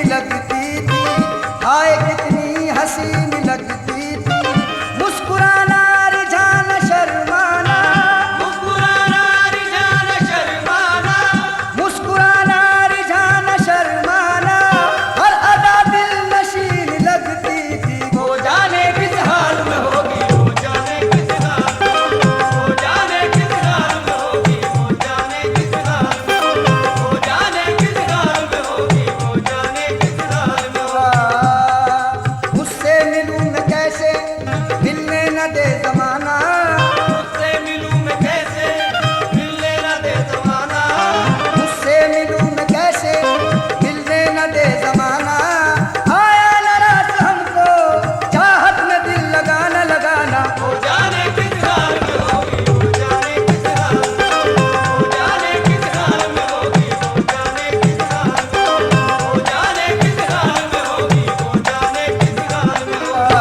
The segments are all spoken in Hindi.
लगती थी, हाय कितनी हसीन लगती थी। मुस्कुराना रिझान शर्माना, मुस्कुराना रिझान शर्माना, मुस्कुराना रिझान शर्माना, हर अदा दिल नशीन लगती थी। वो जाने किस हाल में होगी, वो जाने किस हाल में, वो जाने किस हाल में होगी, वो जाने किस हाल में, वो जाने किस हाल में होगी, वो जाने किस हाल में होगी। मुझसे मिलूं मैं कैसे, मिलने न दे जमाना। मुझसे मिलूं मैं कैसे, मिलने न दे ज़माना। मुझसे मिलूं मैं कैसे, मिलने न दे जमाना। आया नाराज हमको चाहत में दिल लगाना लगाना। वो जाने किस हाल में होगी, वो जाने किस हाल में, वो जाने किस हाल में होगी, वो जाने किस हाल में, वो जाने किस हाल में होगी, वो जाने किस हाल में होगी।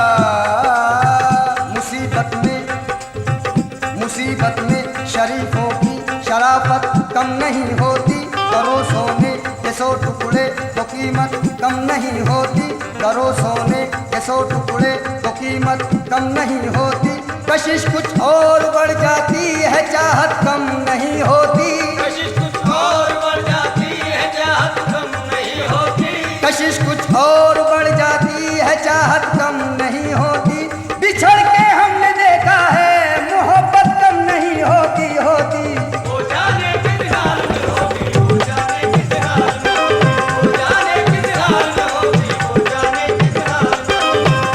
मुसीबत में शरीफों की शराफत कम नहीं होती। करो सोने के 100 टुकड़े तो कीमत कम नहीं होती। करो सोने के 100 टुकड़े तो कीमत कम नहीं होती। कशिश कुछ और बढ़ जाती है, चाहत कम नहीं होती। कशिश कुछ और बढ़ जाती है, चाहत कम नहीं होती। कशिश कुछ और बढ़ जाती है, चाहत कम नहीं होती। बिछड़ के हमने देखा है, मोहब्बत कम नहीं होती होती। वो जाने किस हाल में होगी, वो जाने किस हाल में, वो जाने किस हाल में होगी, वो जाने किस हाल में,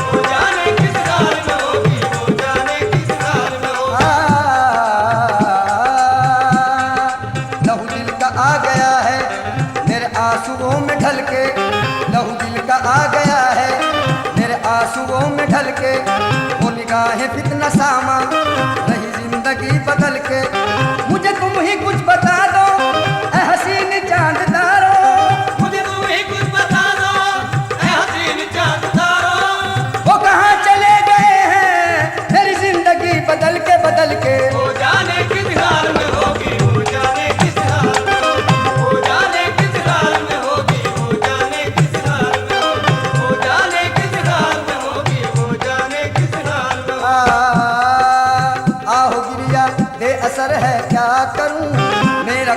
वो जाने किस हाल में होगी, वो जाने किस हाल में होगी। लहू दिल का आ गया है मेरे आंसुओं में ढल के। लहू दिल का आ गया है मेरे आंसुओं में ढल के। वो निगाहें फितना सामा रही जिंदगी बदल के। मुझे तुम ही कुछ बता दो ऐ हसीन चांद तारो। मुझे तुम ही कुछ बता दो ऐ हसीन चांद तारो। वो कहाँ चले गए हैं मेरी जिंदगी बदल के बदल के। वो जाने किस हाल में होगी, वो जाने किस हाल में, वो जाने किस हाल में होगी, वो जाने किस हाल में, वो जाने किस हाल में होगी, वो जाने किस हाल में होगी। आहो गिरिया बेअसर है क्या करूं, मेरा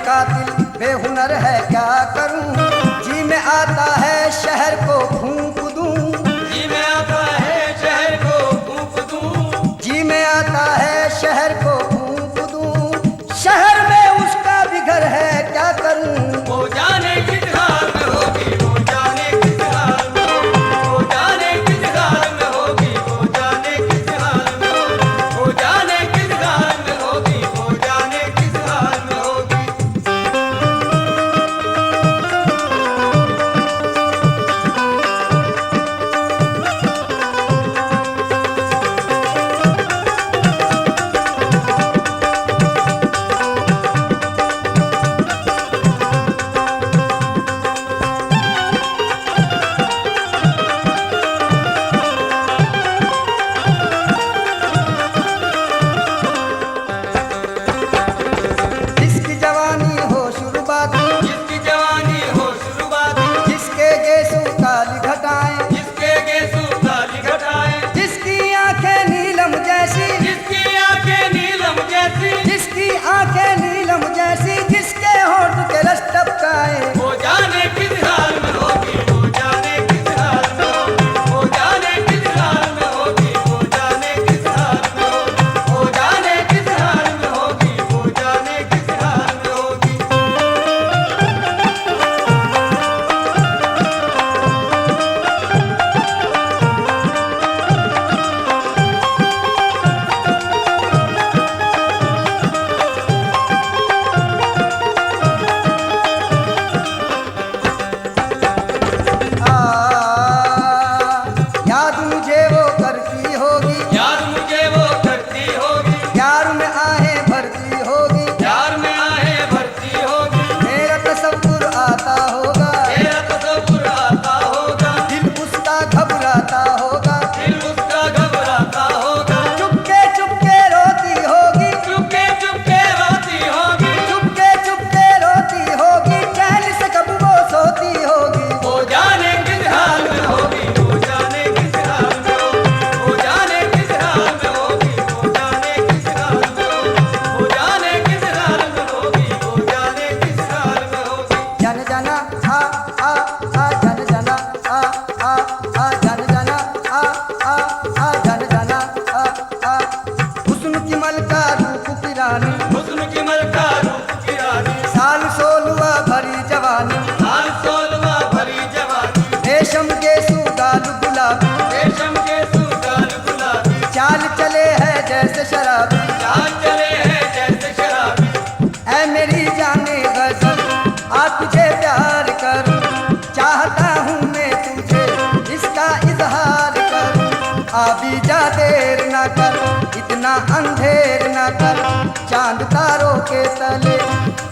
के तले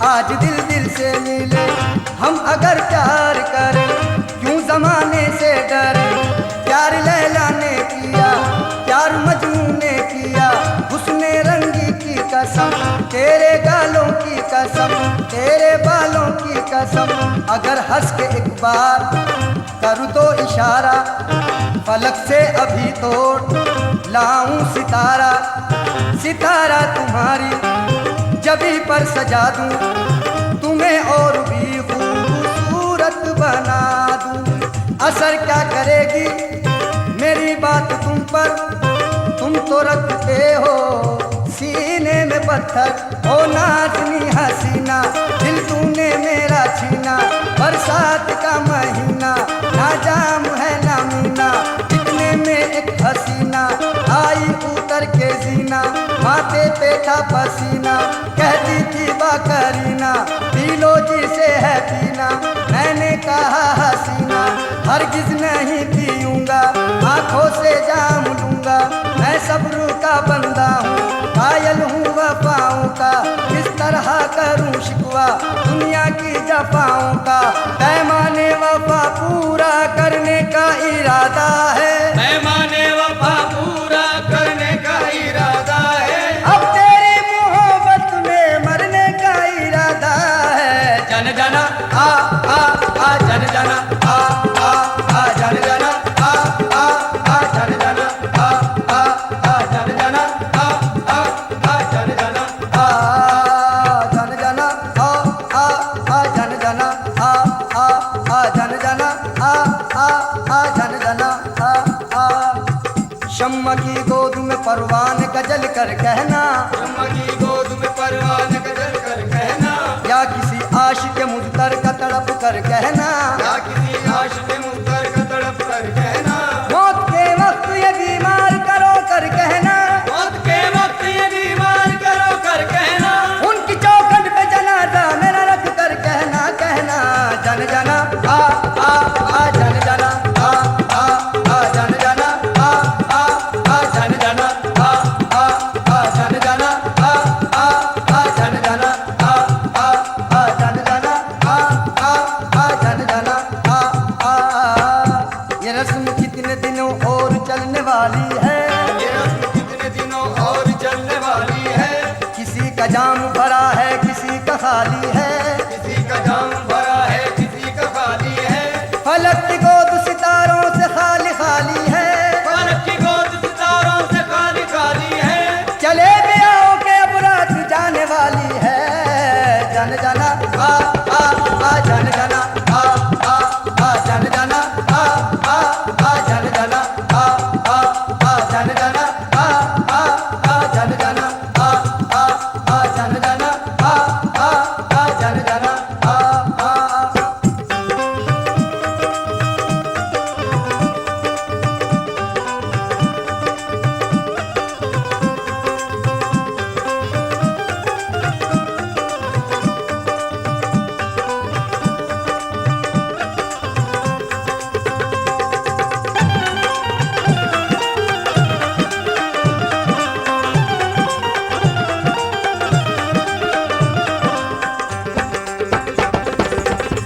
आज दिल दिल से मिले। हम अगर प्यार करें क्यों जमाने से डरे। प्यार लैला ने किया, प्यार मजनू ने किया, उसने रंगी की कसम, तेरे गालों की कसम, तेरे बालों की कसम। अगर हंस के एक बार करूँ तो इशारा, फलक से अभी तोड़ लाऊं सितारा। सितारा तुम्हारी जबी पर सजा दूं, तुम्हें और भी खूबसूरत बना दूं। असर क्या करेगी मेरी बात तुम पर, तुम तो रखते हो सीने में पत्थर। ओ नाज़नी हसीना दिल तूने मेरा छीना, बरसात का महीना ना जाम है ना मीना। इतने में एक हसीना आई उतर के जीना, माथे पे था पसीना, कहती थी बाकरीना पीलो जी से है पीना। मैंने कहा हसीना हरगिज नहीं पीऊंगा, आंखों से जाम लूंगा। मैं सब्र का बंदा हूँ, कायल हूँ वफाओं का, किस तरह करूँ शिकवा दुनिया की जफाओं का। पैमाने वफा पूरा करने का इरादा है, पैमाने वफा पूरा करने का इरादा है। अब तेरी मोहब्बत में मरने का इरादा है। जन जना आ जन जना आ जन जना आ जन जना आ जन जना आ जन जना। जन जना जन जना जन जना जन जना। शम्मा की गोद में परवान गजल कर कहना, शम्मा की गोद में परवान गजल कर कहना, या किसी आशिक मुझतर का तड़प कर कहना, या किसी आशिक मुझतर का तड़प कर कहना। मौत के वक्त ये बीमार करो कर कहना, मौत के वक्त ये बीमार करो कर कहना। उनकी चौखट पे जनाजा मेरा रख कर कहना। कहना जन जना आ जन जना आ जन जना आ जन जना जन जना जन जना जन जना जन जना। ये रस्म कितने दिनों और चलने वाली है, ये रस्म कितने दिनों और चलने वाली है। किसी का जाम भरा है किसी का खाली है, किसी का जाम भरा है किसी का खाली है। फलक की गोद सितारों से खाली खाली है, फलक की गोद सितारों से खाली खाली है। चले भी आओ के अब रात जाने वाली है। जन जना आ जन जना जन जना जन जना जन जना जन जना जन जना जन जना।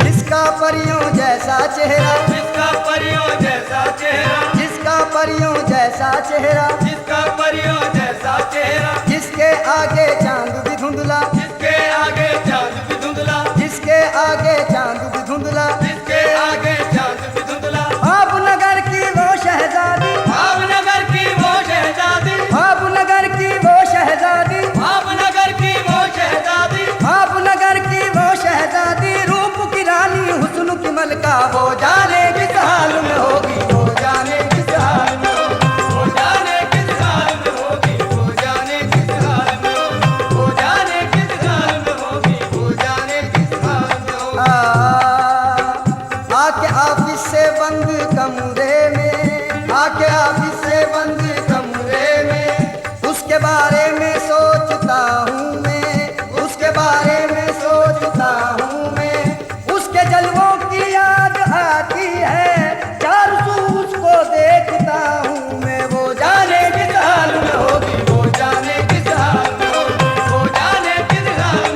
जिसका परियों जैसा चेहरा, जिसका परियों जैसा चेहरा, जिसका परियों जैसा चेहरा, जिसका परियों जैसा चेहरा, जिसके आगे चांद भी धुंधला, जिसके आगे चांद भी धुंधला, जिसके आगे चांद भी धुंधला। जिसके आगे चांद भी धुंधला। भावनगर की वो शहजादी, भावनगर की वो शहजादी, भावनगर की वो शहजादी, भावनगर की वो शहजादी, भावनगर की वो शहजादी, रूप की रानी हुस्न की मलका। वो जाने किस हाल में होगी, वो जाने किस हाल में होगी, वो जाने किस हाल में होगी, वो जाने किस हाल में होगी, वो जाने किस हाल में होगी, वो जाने किस हाल में होगी। आके ऑफिस से बंद कमरे में, आके ऑफिस से बंद कमरे में, उसके बारे में सोचता हूँ मैं, उसके बारे में सोचता हूँ मैं। उसके जलवों की याद आती है, चार सू उसको देखता हूँ मैं। वो जाने किस हाल में होगी, वो जाने किस हाल में होगी, वो जाने किस हाल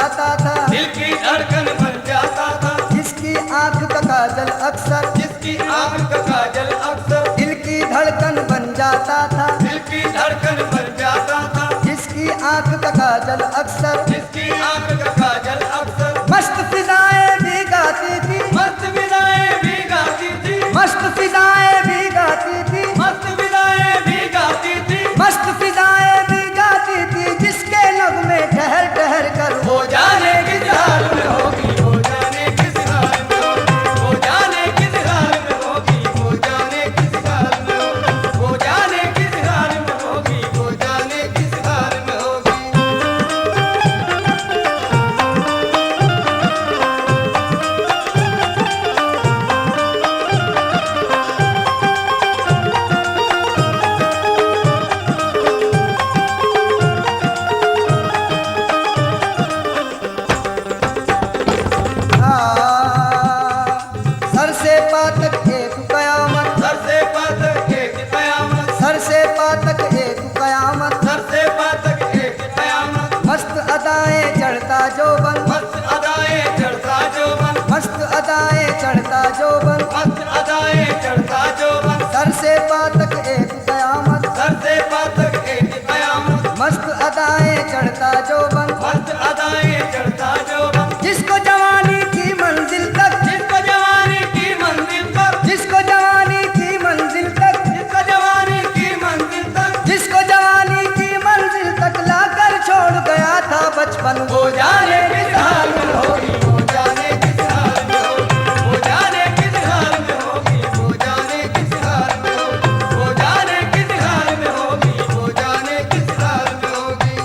जाता था, दिल की धड़कन बन जाता था, जिसकी आंख का काजल अक्सर, जिसकी आंख का काजल अक्सर दिल की धड़कन बन जाता था, दिल की धड़कन बन जाता था, जिसकी आंख का काजल अक्सर, जिसकी आंख का काजल अक्सर मस्त फिजाएं भी गाती थी, मस्त विदाएं भी गाती थी, मस्त फिजाएं भी गाती थी, मस्त विदाएं भी गाती थी, मस्त फिजाएं भी गाती थी, जिसके नगमे ठहर ठहर कर वो जाने किस हाल में होगी, वो जाने किस हाल में होगी, वो जाने किस हाल में होगी, वो जाने किस हाल में होगी, वो जाने किस हाल में होगी, वो जाने किस हाल में होगी। सर से पातक एक कयामत, सर से पातक एक कयामत, सर से पातक एक कयामत, सर से पातक एक कयामत, मस्त अदाएं चढ़ता जोबन, मस्त अदाएं चढ़ता जोबन, मस्त अदाएं चढ़ता जोबन, मस्त अदाएं चढ़ता जोबन, सर से पातक एक कयामत, सर से पातक एक कयामत, मस्त अदाएं चढ़ता जोबन, मस्त अदाएं चढ़ता जोबन, जिसको जवानी की मंजिल तक, जिसको जवानी की मंजिल तक, जिसको जवानी की मंजिल तक, जिसको जवानी की मंजिल तक, जिसको जवानी की मंजिल तक लाकर छोड़ गया था बचपन, वो जाने किस हाल में होगी, वो जाने किस हाल में होगी, वो जाने किस हाल में होगी, वो जाने किस हाल में होगी, वो जाने किस हाल में होगी, वो जाने किस हाल में होगी।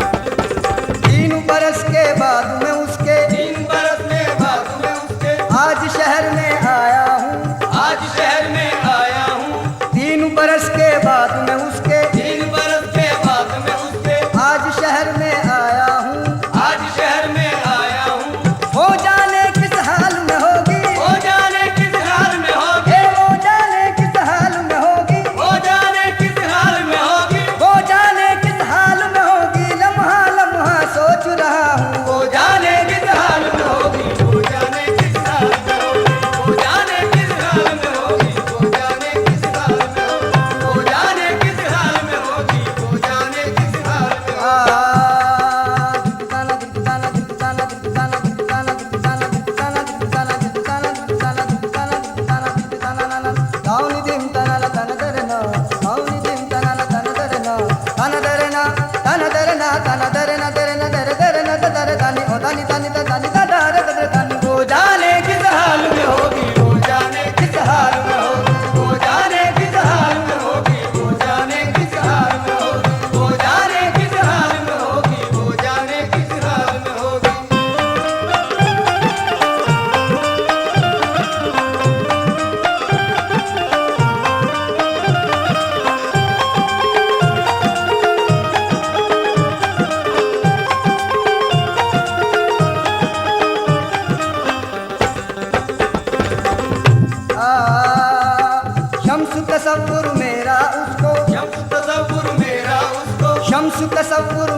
तीन बरस के बाद मैं उसके 3 बरस में बाद में उसके आज शहर में आया हूँ, आज शहर में आया हूँ, 3 बरस के बाद मैं उसके 3 बरस के बाद में उसके आज शहर में आया हूँ, आज शहर में आया हूँ, हो जाने किस हाल में होगी, वो जाने किस हाल में होगी, वो जाने किस हाल में होगी, वो जाने किस हाल में होगी, वो जाने किस हाल में होगी, लम्हा लम्हा सोच रहा हूँ, वो जाने किस हाल में होगी, वो जाने किस हाल में होगी, वो जाने किस हाल में होगी, वो जाने किस हाल में होगी, वो जाने किस हाल में होगी, वो जाने किस हाल में होगी। वो जाने किस हाल में होगी, वो जाने किस हाल में होगी, वो जाने किस हाल में होगी, वो जाने किस हाल में होगी, वो जाने किस हाल में होगी, वो जाने किस हाल में होगी। शम्स तसव्वुर मेरा उसको, शम्स तसव्वुर मेरा उसको, शम्स तसव्वुर